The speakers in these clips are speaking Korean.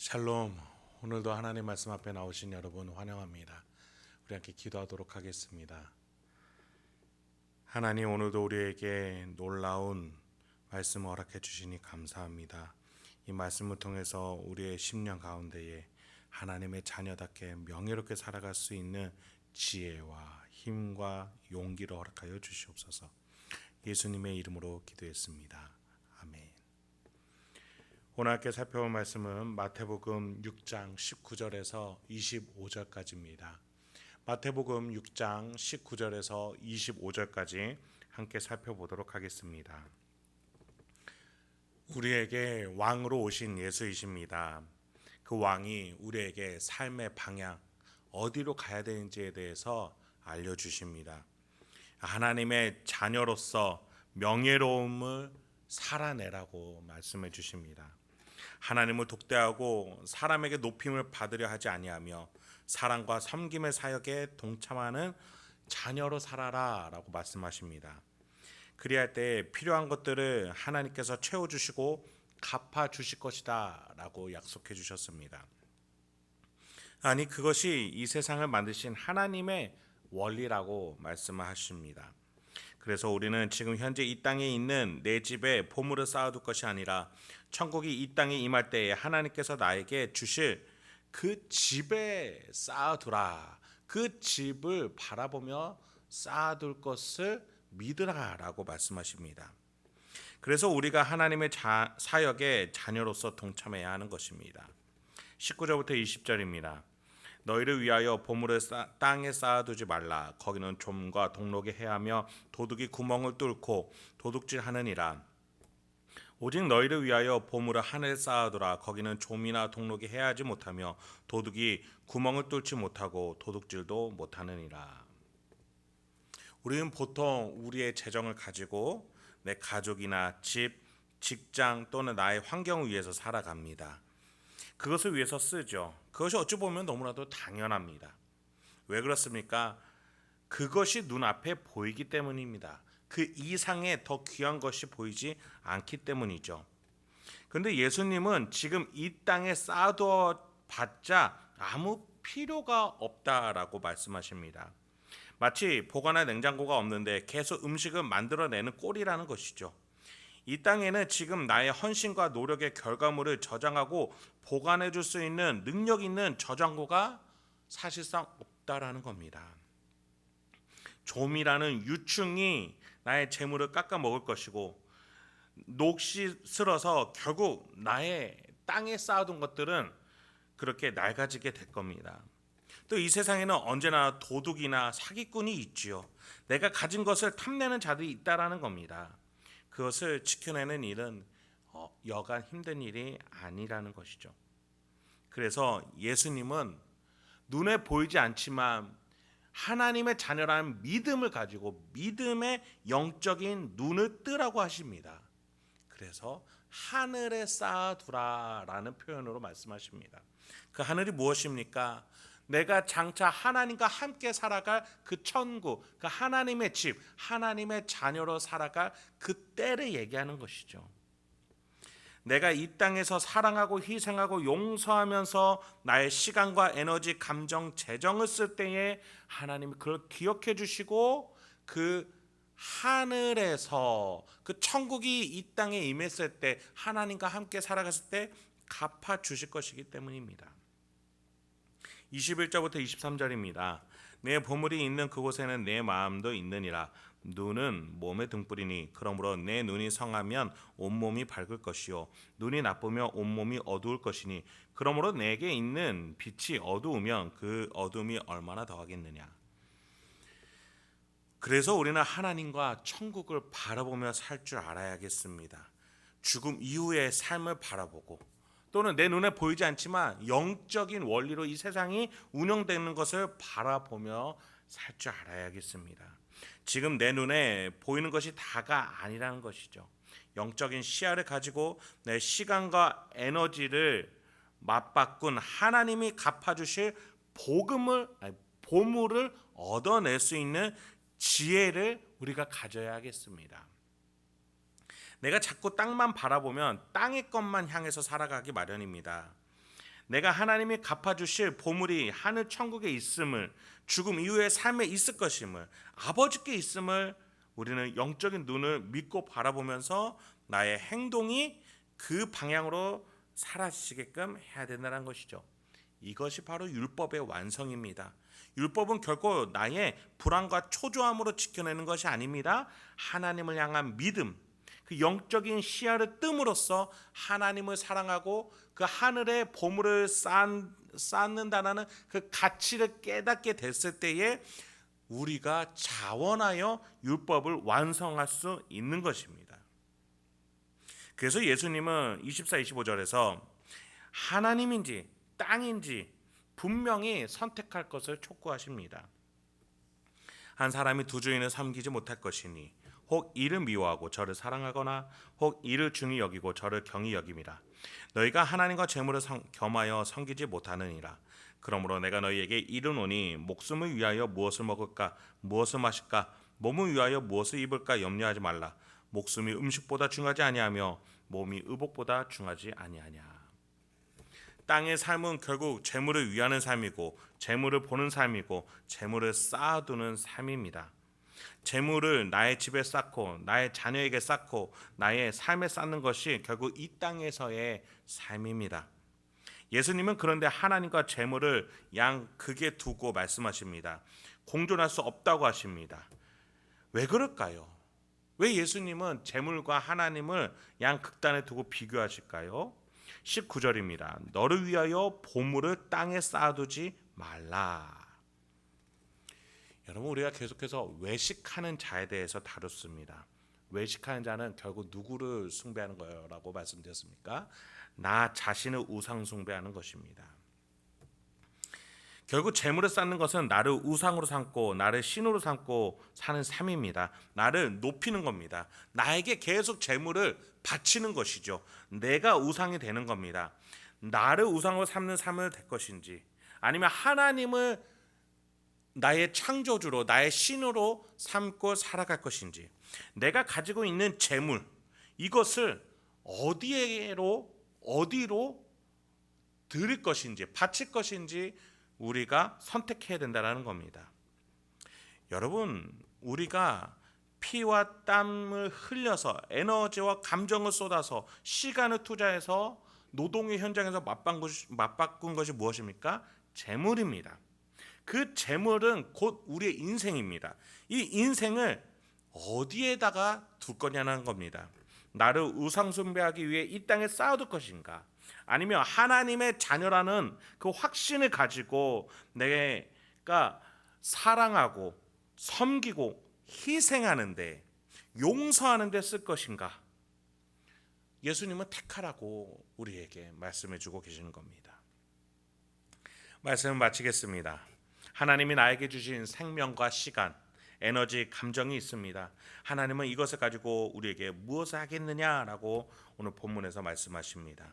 샬롬. 오늘도 하나님 말씀 앞에 나오신 여러분 환영합니다. 우리 함께 기도하도록 하겠습니다. 하나님, 오늘도 우리에게 놀라운 말씀을 허락해 주시니 감사합니다. 이 말씀을 통해서 우리의 심령 가운데에 하나님의 자녀답게 명예롭게 살아갈 수 있는 지혜와 힘과 용기를 허락하여 주시옵소서. 예수님의 이름으로 기도했습니다. 아멘. 오늘 함께 살펴볼 말씀은 마태복음 6장 19절에서 25절까지입니다. 마태복음 6장 19절에서 25절까지 함께 살펴보도록 하겠습니다. 우리에게 왕으로 오신 예수이십니다. 그 왕이 우리에게 삶의 방향, 어디로 가야 되는지에 대해서 알려주십니다. 하나님의 자녀로서 명예로움을 살아내라고 말씀해 주십니다. 하나님을 독대하고 사람에게 높임을 받으려 하지 아니하며 사랑과 섬김의 사역에 동참하는 자녀로 살아라 라고 말씀하십니다. 그리할 때 필요한 것들을 하나님께서 채워주시고 갚아주실 것이다 라고 약속해 주셨습니다. 아니, 그것이 이 세상을 만드신 하나님의 원리라고 말씀하십니다. 그래서 우리는 지금 현재 이 땅에 있는 내 집에 보물을 쌓아둘 것이 아니라 천국이 이 땅에 임할 때에 하나님께서 나에게 주실 그 집에 쌓아두라. 그 집을 바라보며 쌓아둘 것을 믿으라 라고 말씀하십니다. 그래서 우리가 하나님의 사역에 자녀로서 동참해야 하는 것입니다. 19절부터 20절입니다. 너희를 위하여 보물을 땅에 쌓아두지 말라. 거기는 좀과 동록이 해하며 도둑이 구멍을 뚫고 도둑질하느니라. 오직 너희를 위하여 보물을 하늘에 쌓아두라. 거기는 좀이나 동록이 해하지 못하며 도둑이 구멍을 뚫지 못하고 도둑질도 못하느니라. 우리는 보통 우리의 재정을 가지고 내 가족이나 집, 직장 또는 나의 환경을 위해서 살아갑니다. 그것을 위해서 쓰죠. 그것이 어찌 보면 너무나도 당연합니다. 왜 그렇습니까? 그것이 눈앞에 보이기 때문입니다. 그 이상의 더 귀한 것이 보이지 않기 때문이죠. 그런데 예수님은 지금 이 땅에 쌓아두어 봤자 아무 필요가 없다라고 말씀하십니다. 마치 보관할 냉장고가 없는데 계속 음식을 만들어내는 꼴이라는 것이죠. 이 땅에는 지금 나의 헌신과 노력의 결과물을 저장하고 보관해 줄 수 있는 능력 있는 저장고가 사실상 없다라는 겁니다. 좀이라는 유충이 나의 재물을 깎아 먹을 것이고 녹시 쓸어서 결국 나의 땅에 쌓아둔 것들은 그렇게 낡아지게 될 겁니다. 또 이 세상에는 언제나 도둑이나 사기꾼이 있지요. 내가 가진 것을 탐내는 자들이 있다라는 겁니다. 그것을 지켜내는 일은 여간 힘든 일이 아니라는 것이죠. 그래서 예수님은 눈에 보이지 않지만 하나님의 자녀라는 믿음을 가지고 믿음의 영적인 눈을 뜨라고 하십니다. 그래서 하늘에 쌓아두라라는 표현으로 말씀하십니다. 그 하늘이 무엇입니까? 내가 장차 하나님과 함께 살아갈 그 천국, 그 하나님의 집, 하나님의 자녀로 살아갈 그 때를 얘기하는 것이죠. 내가 이 땅에서 사랑하고 희생하고 용서하면서 나의 시간과 에너지, 감정, 재정을 쓸 때에 하나님이 그걸 기억해 주시고 그 하늘에서 그 천국이 이 땅에 임했을 때 하나님과 함께 살아갔을 때 갚아 주실 것이기 때문입니다. 21절부터 23절입니다. 내 보물이 있는 그곳에는 내 마음도 있느니라. 눈은 몸의 등불이니 그러므로 내 눈이 성하면 온몸이 밝을 것이요 눈이 나쁘면 온몸이 어두울 것이니 그러므로 내게 있는 빛이 어두우면 그 어둠이 얼마나 더하겠느냐. 그래서 우리는 하나님과 천국을 바라보며 살 줄 알아야겠습니다. 죽음 이후의 삶을 바라보고 또는 내 눈에 보이지 않지만 영적인 원리로 이 세상이 운영되는 것을 바라보며 살 줄 알아야겠습니다. 지금 내 눈에 보이는 것이 다가 아니라는 것이죠. 영적인 시야를 가지고 내 시간과 에너지를 맞바꾼 하나님이 갚아주실 보물을 얻어낼 수 있는 지혜를 우리가 가져야 하겠습니다. 내가 자꾸 땅만 바라보면 땅의 것만 향해서 살아가기 마련입니다. 내가 하나님이 갚아주실 보물이 하늘 천국에 있음을, 죽음 이후의 삶에 있을 것임을, 아버지께 있음을 우리는 영적인 눈을 믿고 바라보면서 나의 행동이 그 방향으로 사라지게끔 해야 된다는 것이죠. 이것이 바로 율법의 완성입니다. 율법은 결코 나의 불안과 초조함으로 지켜내는 것이 아닙니다. 하나님을 향한 믿음, 그 영적인 시야를 뜸으로써 하나님을 사랑하고 그 하늘의 보물을 쌓는다는 그 가치를 깨닫게 됐을 때에 우리가 자원하여 율법을 완성할 수 있는 것입니다. 그래서 예수님은 24, 25절에서 하나님인지 땅인지 분명히 선택할 것을 촉구하십니다. 한 사람이 두 주인을 섬기지 못할 것이니 혹 이를 미워하고 저를 사랑하거나 혹 이를 중히 여기고 저를 경히 여김이라. 너희가 하나님과 재물을 겸하여 섬기지 못하느니라. 그러므로 내가 너희에게 이르노니 목숨을 위하여 무엇을 먹을까 무엇을 마실까 몸을 위하여 무엇을 입을까 염려하지 말라. 목숨이 음식보다 중하지 아니하며 몸이 의복보다 중하지 아니하냐. 땅의 삶은 결국 재물을 위하는 삶이고 재물을 보는 삶이고 재물을 쌓아두는 삶입니다. 재물을 나의 집에 쌓고 나의 자녀에게 쌓고 나의 삶에 쌓는 것이 결국 이 땅에서의 삶입니다. 예수님은 그런데 하나님과 재물을 양극에 두고 말씀하십니다. 공존할 수 없다고 하십니다. 왜 그럴까요? 왜 예수님은 재물과 하나님을 양극단에 두고 비교하실까요? 19절입니다. 너를 위하여 보물을 땅에 쌓아두지 말라. 여러분, 우리가 계속해서 외식하는 자에 대해서 다뤘습니다. 외식하는 자는 결국 누구를 숭배하는 거라고 말씀드렸습니까? 나 자신을 우상 숭배하는 것입니다. 결국 재물을 쌓는 것은 나를 우상으로 삼고 나를 신으로 삼고 사는 삶입니다. 나를 높이는 겁니다. 나에게 계속 재물을 바치는 것이죠. 내가 우상이 되는 겁니다. 나를 우상으로 삼는 삶을 될 것인지 아니면 하나님을 나의 창조주로 나의 신으로 삼고 살아갈 것인지, 내가 가지고 있는 재물 이것을 어디로 드릴 것인지 바칠 것인지 우리가 선택해야 된다는 겁니다. 여러분, 우리가 피와 땀을 흘려서 에너지와 감정을 쏟아서 시간을 투자해서 노동의 현장에서 맞바꾼 것이 무엇입니까? 재물입니다. 그 재물은 곧 우리의 인생입니다. 이 인생을 어디에다가 둘 거냐는 겁니다. 나를 우상 숭배하기 위해 이 땅에 쌓아둘 것인가? 아니면 하나님의 자녀라는 그 확신을 가지고 내가 사랑하고 섬기고 희생하는데 용서하는데 쓸 것인가? 예수님은 택하라고 우리에게 말씀해 주고 계시는 겁니다. 말씀을 마치겠습니다. 하나님이 나에게 주신 생명과 시간, 에너지, 감정이 있습니다. 하나님은 이것을 가지고 우리에게 무엇을 하겠느냐라고 오늘 본문에서 말씀하십니다.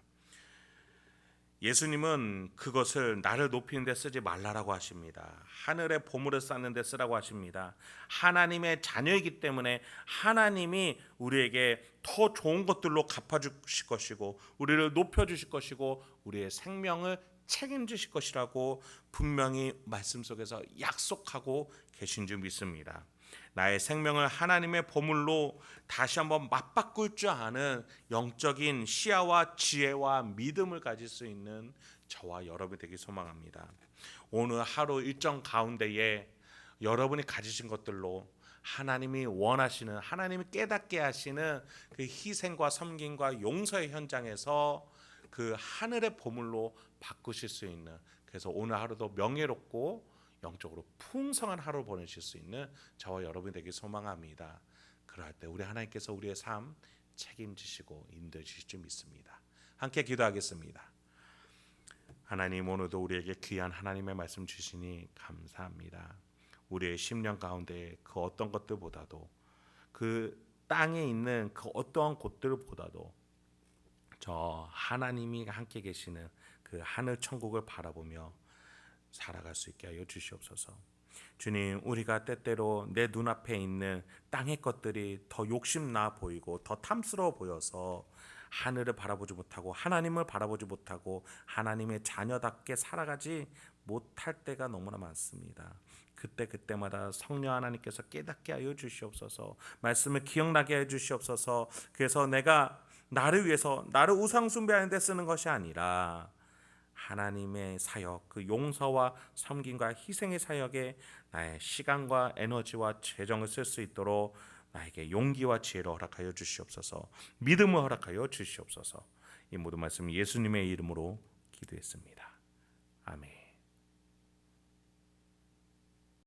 예수님은 그것을 나를 높이는 데 쓰지 말라라고 하십니다. 하늘의 보물을 쌓는 데 쓰라고 하십니다. 하나님의 자녀이기 때문에 하나님이 우리에게 더 좋은 것들로 갚아주실 것이고 우리를 높여주실 것이고 우리의 생명을 책임지실 것이라고 분명히 말씀 속에서 약속하고 계신 줄 믿습니다. 나의 생명을 하나님의 보물로 다시 한번 맞바꿀 줄 아는 영적인 시야와 지혜와 믿음을 가질 수 있는 저와 여러분이 되길 소망합니다. 오늘 하루 일정 가운데에 여러분이 가지신 것들로 하나님이 원하시는, 하나님이 깨닫게 하시는 그 희생과 섬김과 용서의 현장에서 그 하늘의 보물로 바꾸실 수 있는, 그래서 오늘 하루도 명예롭고 영적으로 풍성한 하루 보내실 수 있는 저와 여러분이 되길 소망합니다. 그럴 때 우리 하나님께서 우리의 삶 책임지시고 인도해 주실 줄 믿습니다. 함께 기도하겠습니다. 하나님, 오늘도 우리에게 귀한 하나님의 말씀 주시니 감사합니다. 우리의 심령 가운데 그 어떤 것들보다도, 그 땅에 있는 그 어떠한 곳들보다도 저 하나님이 함께 계시는 그 하늘 천국을 바라보며 살아갈 수 있게 하여 주시옵소서. 주님, 우리가 때때로 내 눈앞에 있는 땅의 것들이 더 욕심나 보이고 더 탐스러워 보여서 하늘을 바라보지 못하고 하나님을 바라보지 못하고 하나님의 자녀답게 살아가지 못할 때가 너무나 많습니다. 그때마다 성령 하나님께서 깨닫게 하여 주시옵소서. 말씀을 기억나게 해 주시옵소서. 그래서 내가 나를 위해서 나를 우상 숭배하는 데 쓰는 것이 아니라 하나님의 사역, 그 용서와 섬김과 희생의 사역에 나의 시간과 에너지와 재정을 쓸 수 있도록 나에게 용기와 지혜를 허락하여 주시옵소서. 믿음을 허락하여 주시옵소서. 이 모든 말씀 예수님의 이름으로 기도했습니다. 아멘.